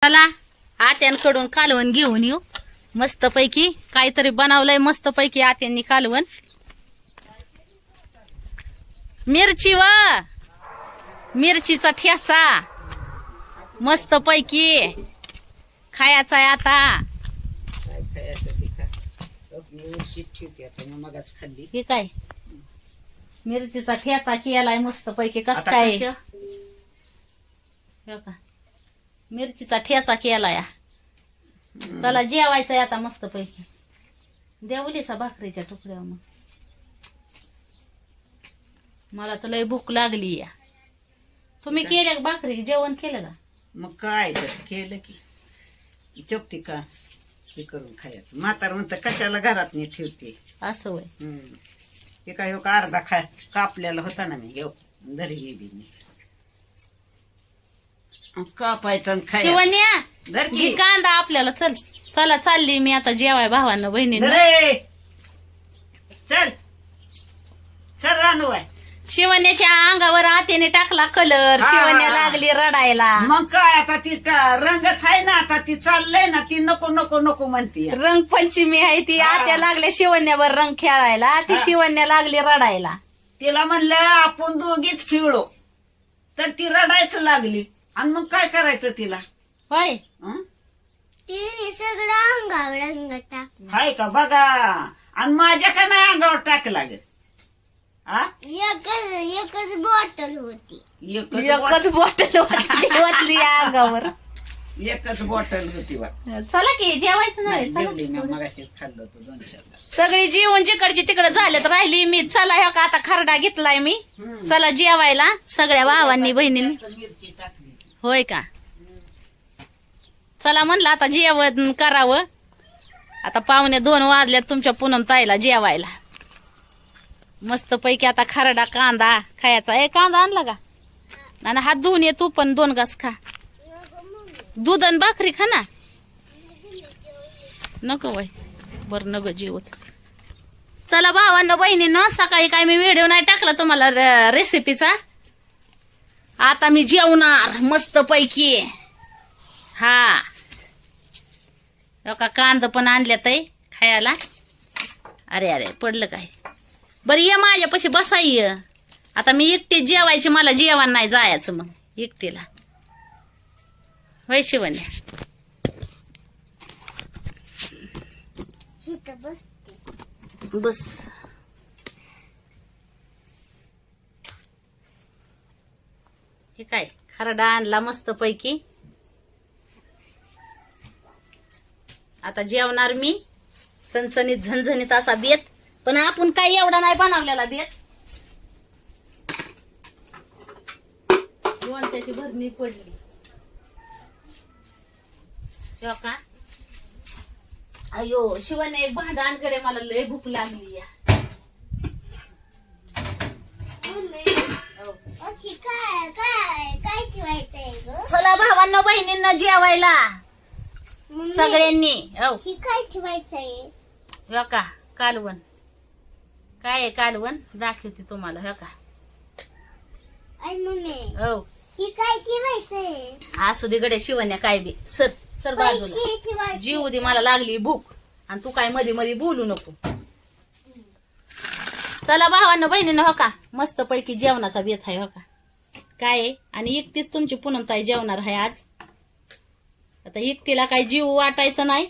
चला आत्यांकडून कालवण घेऊन येऊ. मस्त पैकी काहीतरी बनवलंय, मस्त पैकी आत्यांनी कालवण. मिरची मिरचीचा ठेचा मस्त पैकी खायचा आहे आता. हे काय मिरचीचा ठेचा केलाय मस्त पैकी. कस काय का मिरचीचा ठेचा केलाय. चला जेवायचंय आता मस्त पैकी. देवलीचा भाकरीच्या तुकड्या. मग मला तर लय भूक लागली या. तुम्ही केल्या भाकरी जेवण केलं का? मग काय केलं की चपटी का हे करून खायचं. म्हातार म्हणतं कशाला घरात नाही ठेवते असं होय. ते काय हो का अर्धा कापलेला होता ना मी धरी बी कापायचा शिवण्या धरकी कांदा आपल्याला. चल चला चालली मी आता जेवाय भावांना बहिणींना. चल चल रानू आहे. शिवण्याच्या अंगावर आत्याने टाकला कलर. शिवण्या लागली रडायला. मग काय आता ती रंगच आहे ना. आता ती चाललंय ना. ती नको नको नको म्हणते. रंगपंचमी आहे ती. आत्या लागल्या शिवण्यावर रंग खेळायला. ती शिवण्या लागली रडायला. तिला म्हणलं आपण दोघीच खेळलो तर ती रडायचं लागली. आणि मग काय करायचं तिला? होय तिने सगळं अंगावर रंग टाकला. हाय का बघा. आणि माझ्या का नाही अंगावर टाकला ग. एकच बॉटल होती. एकच बॉटल वाचली अंगावर. एकच बॉटल होती बा. चला की जेवायचं नाही. जेवली मी मगाशीच खाल्लं होतं 2-4. सगळी जेवण जिकडची तिकडे झालेत राहिली मी. चला ह्या का आता खरडा घेतलाय मी. चला जेवायला सगळ्या भावांनी बहिणींनी. मिरची टाकली. होय का? चला म्हणलं आता जेवण करावं. आता 1:45 वाजल्यात तुमच्या पूनम ताईला जेवायला. मस्त पैकी आता खरडा कांदा खायचा. कांदा आणला का? आणि हात धुवून ये तू पण 2 घास खा. दूध आणि भाकरी खा ना. नको वय बर नग जेवच. चला भावांना बहिणींनो सकाळी काय मी व्हिडिओ नाही टाकला तुम्हाला रेसिपीचा. आता मी जेवणार मस्त पैकी. हा का कांदा पण आणल्यात खायला. अरे अरे पडलं काय. बरं ये माझ्यापाशी बसाय. आता मी एकटी जेवायची. मला जेवण नाही जायचं मग एकटीला. होय शिवण्या? बस हे काय खरडा आणला मस्त पैकी. आता जेवणार मी. चणचणीत झणझणीत असा बेत. पण आपण काही एवढा नाही बनवलेला बेत. लोणच्याची भरणी पडली का. अयो शिवाने एक भांडांकडे मला लय भूक लागली या. काय ठेवायचंय ग? चला भावांना बहिणींना जेवायला सगळ्यांनी. ही काय ठेवायचंय? हो का कालवण. काय आहे कालवण दाखवते तुम्हाला. हो का आई मम्मी हो ही काय ठेवायचंय? असू दे गड्या शिवण्या काय बी. सर सर बाजूला. पैसे ठेवायचे. जीव दे मला लागली भूक. आणि तू काय मध्ये मध्ये बोलू नको. चला भावांना बहिणीनं हो का मस्त पैकी जेवणाचा बेत आहे. हो का काय आहे. आणि एकटीच तुमची पूनम ताई जेवणार आहे आज. आता एकटीला काही जीव वाटायचं नाही.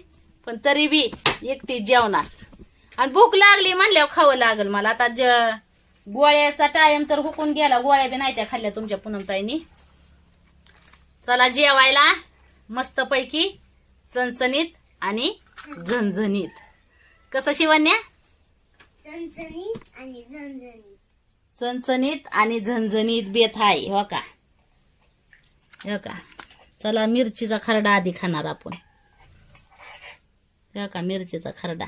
पण तरी बी एकटीच जेवणार. आणि भूक लागली म्हणल्यावर खावं लागल मला. आता गोळ्याचा टाइम तर हुकून गेला. गोळ्या बी नाही त्या खाल्ल्या तुमच्या पूनम ताईनी. चला जेवायला मस्त पैकी चणचणीत आणि झणझणीत. कसं शिवण्या? चणचणीत आणि झणझणीत. चणचणीत आणि झणझणीत बेत आहे. हो का हो का. चला मिरचीचा खरडा आधी खाणार आपण. हो का मिरचीचा खरडा.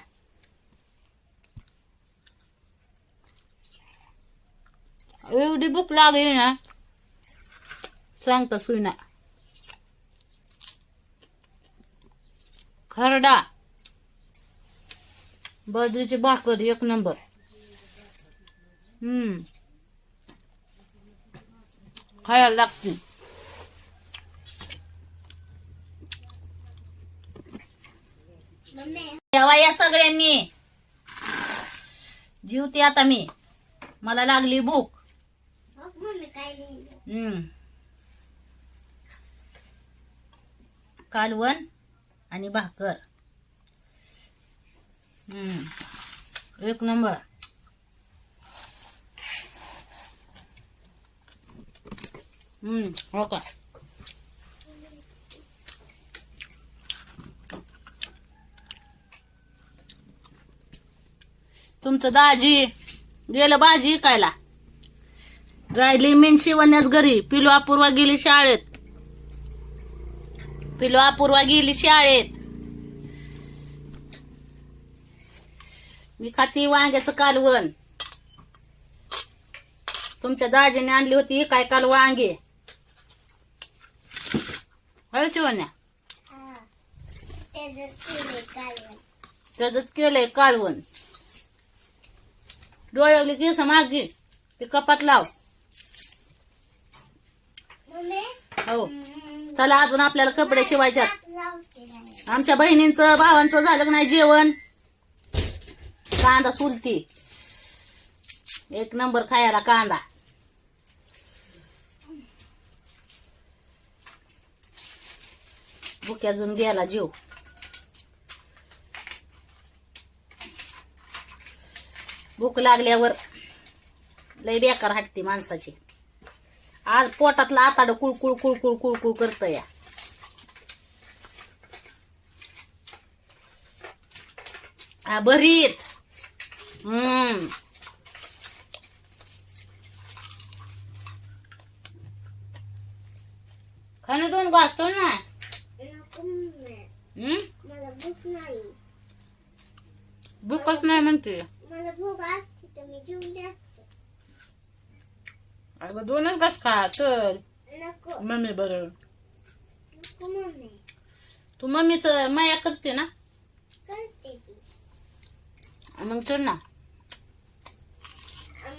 एवढी भूक लागली ना सांगता सुई ना. खरडा बाजरीची भाकर 1 नंबर. खायला लागते. मम्मी जेवा या सगळ्यांनी. जीवते आता मी. मला लागली भूक. बघ मम्मी काय लिहिलं. कालवण आणि भाकर. एक नंबर. हो का. तुमचं दाजी गेलं भाजी विकायला. राहिली मेन शिवण्यास घरी. पिलू अपूर्वा गेली शाळेत. मी खाती वांग्याचं कालवण. तुमच्या दाजीने आणली होती काय काल वांगे. होय शिवण्या. हा त्याच्यात केलंय कालवण. त्याच केलंय कालवण. डोळ्यावली केस मागे ते कपात लाव. मम्मी हो चला अजून आपल्याला कपडे शिवायच्यात. लावते नाही. आमच्या बहिणींचं भावांचं झालं का नाही जेवण. कांदा सुलती. एक नंबर खायला कांदा. भूक अजून गेला जीव. भूक लागल्यावर लय बेकार हटती माणसाची. आज पोटातलं आताड कुळकुळ कुळकुळ कुळकुळ करत या. भरीत. खाणं दोन घासतो ना. नको मम्मी मला भूक नाही. भूकच नाही म्हणते. मला भूक असते तर मी जेवून असते. अगं दोनच घास खा चल. नको मम्मी बरं. नको मम्मी तू मम्मीच माया करते ना. करते ती. मग चल ना.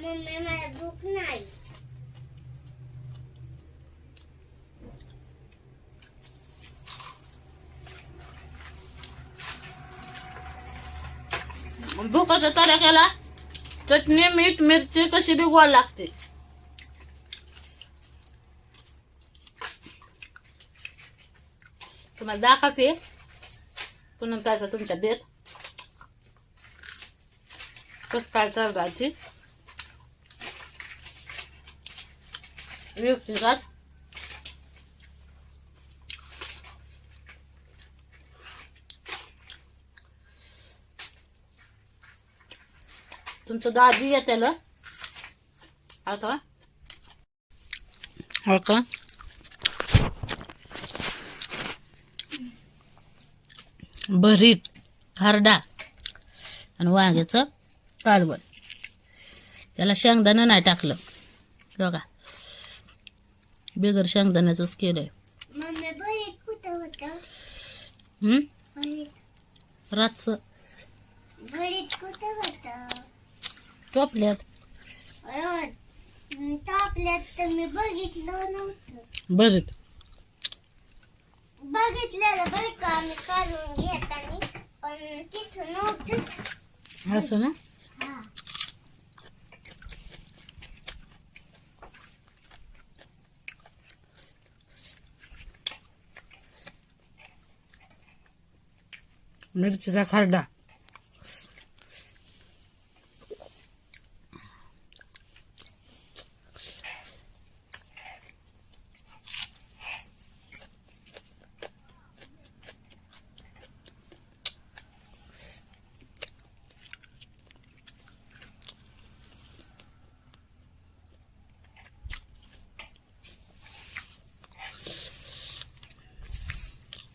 मम्मी मला भूक नाही. भुकाच्या तडक्याला चटणी मीठ मिरची कशी बी गोड लागते. तुम्हाला दाखवते पुन्हा काय तुमच्या बेत कस काय चालवायची. व्यक्तिगत तुमचं दाजी येत्याला आता हो का. भरीत हरडा आणि वांग्याचं कालवण. त्याला शेंगदाणा नाही टाकलं बघा. बिगर शेंगदाण्याचंच केलंय. मम्मी भरीत कुठं होतं. भरीत रातचं भरीत कुठं होतं. टोपल्यात. तापल्यात तर मी बघितलं नव्हतं. भरीत बघितलेलं बरं का आम्ही काढून घेताना पण तिथं नव्हतं. असं ना. हा मिरचीचा खरडा.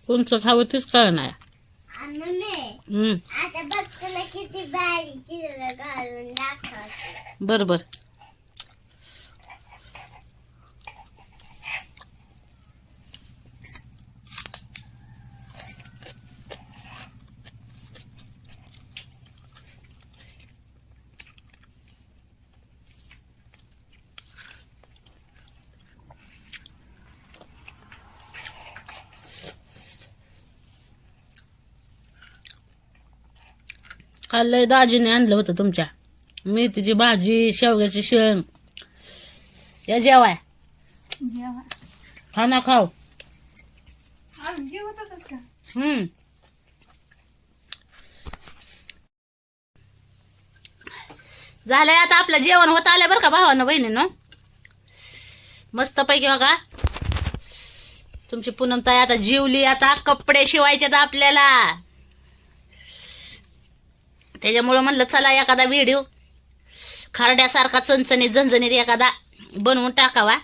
कोणचं खावं तेच कळ नाही. मम्मी आता बघ तुला किती भारी चिरलं घालून दाखवते. बरोबर. काल लय दाजीने आणलं होतं तुमच्या मेथीची भाजी शेवग्याची शेंग. या जेवाय खाना खाऊ. झालंय आता आपलं जेवण होत आलंय बरं का भावानं बहिणीनं. मस्त पैकी बघा तुमची पूनमताई आता जेवली. आता कपडे शिवायचे आपल्याला, त्याच्यामुळं म्हणलं चला एखादा व्हिडिओ खारड्यासारखा चणचणीत झणझणीत एखादा बनवून टाकावा.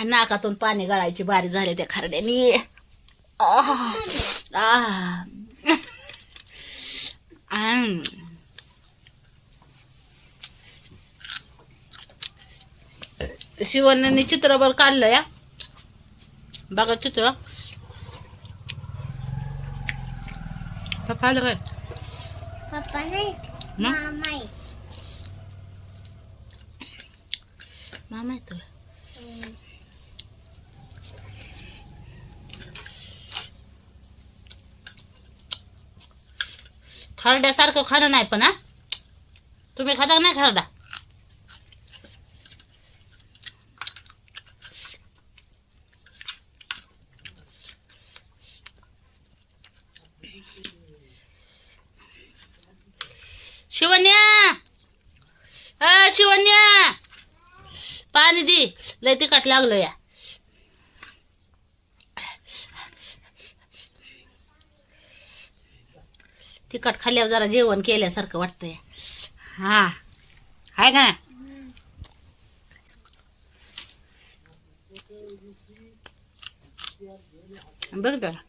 नाकातून पाणी गळायची बारी झाली त्या खारड्यानी. शिवण्यांनी चित्रभर काढलं या बघा चित्र. पाहिलं काय पप्पा नाही मामा आहे. मामा आहे तुला. खारड्यासारखं खाणं नाही पण हा. तुम्ही खाता का नाही खारडा? शिवण्या शिवण्या पाणी दे, लय तिखट लागलं या. तिखट खाल्ल्यावर जरा जेवण केल्यासारखं वाटतंय. हा हाय का बघ जरा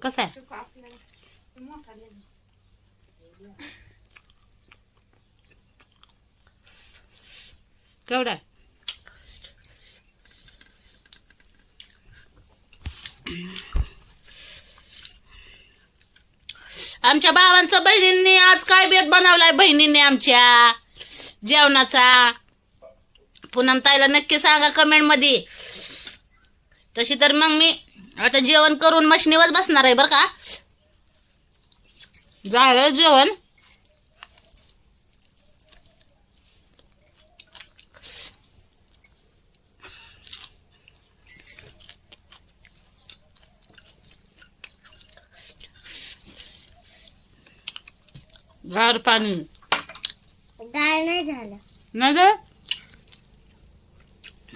कसं आहे. केवढा आमच्या भावांचं बहिणींनी आज काय बेत बनवलाय बहिणींनी आमच्या जेवणाचा. पूनमताईला नक्की सांगा कमेंट मध्ये. तशी तर मग मी आता जेवण करून मशनीवर बसणार आहे बर का. झालं जेवण. गार पाणी गाळ नाही झालं. नाही ग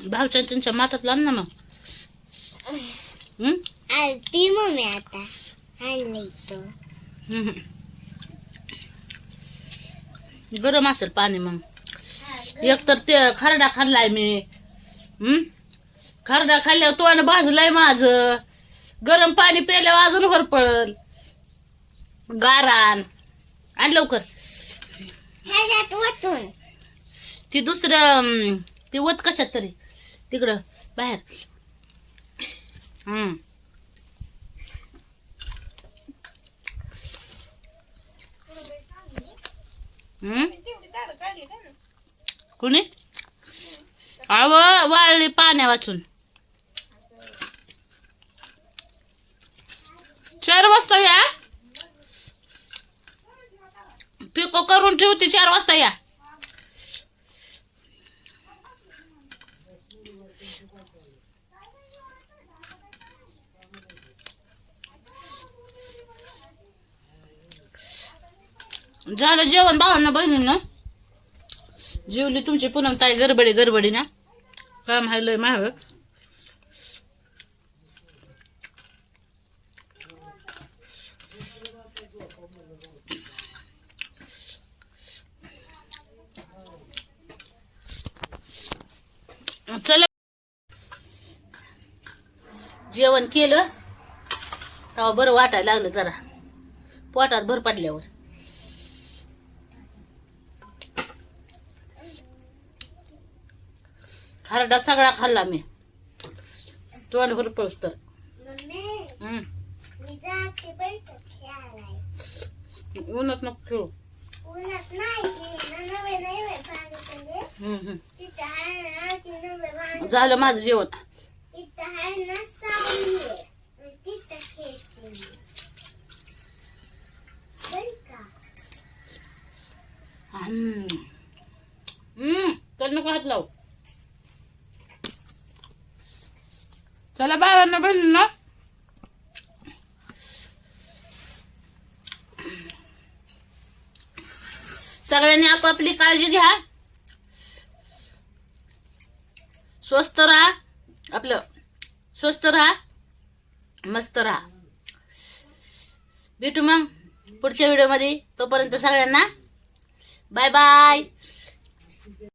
भावच्या त्यांच्या माठात लाव ना मग. आलती मम्मी आता आणली तो. गरम असेल पाणी मग. एकतर ते खरडा खाल्लाय मी. खरडा खाल्ल्यावर तोंड भाजलाय माझं. गरम पाणी प्यायल्यावर अजून होरपळल गारान. आण लवकर ह्याच्यात वतून ती दुसरं ती वत कशात तरी तिकडं बाहेर. कुणी अव वाळली पाण्या वाचून. 4 वाजता या. पिको करून ठेवते 4 वाजता या. झालं जेवण भावांना बहिणींना. जेवली तुमची पूनमताई गडबडी ना. काम आहे लय महाग. चला जेवण केलं तेव्हा बरं वाटायला लागलं जरा पोटात भर पडल्यावर. खारडा सगळा खाल्ला मी तोंड भर पळस तर. मी जाते बरं का खेळायला. उन्हात नको खेळू. उन्हात नाही नवे नवे पाणी तिथं आहे ना. ती नवे पाणी झालं माझं जेवण. तिथं आहे ना सावली आहे तिथं खेळते. नको हात लावू. चला बाबांना बहिणी ना, सगळ्यांनी आपापली काळजी घ्या. स्वस्त राहा, आपलं स्वस्त राहा, मस्त राहा. भेटू मग पुढच्या व्हिडिओ मध्ये. तोपर्यंत सगळ्यांना बाय बाय.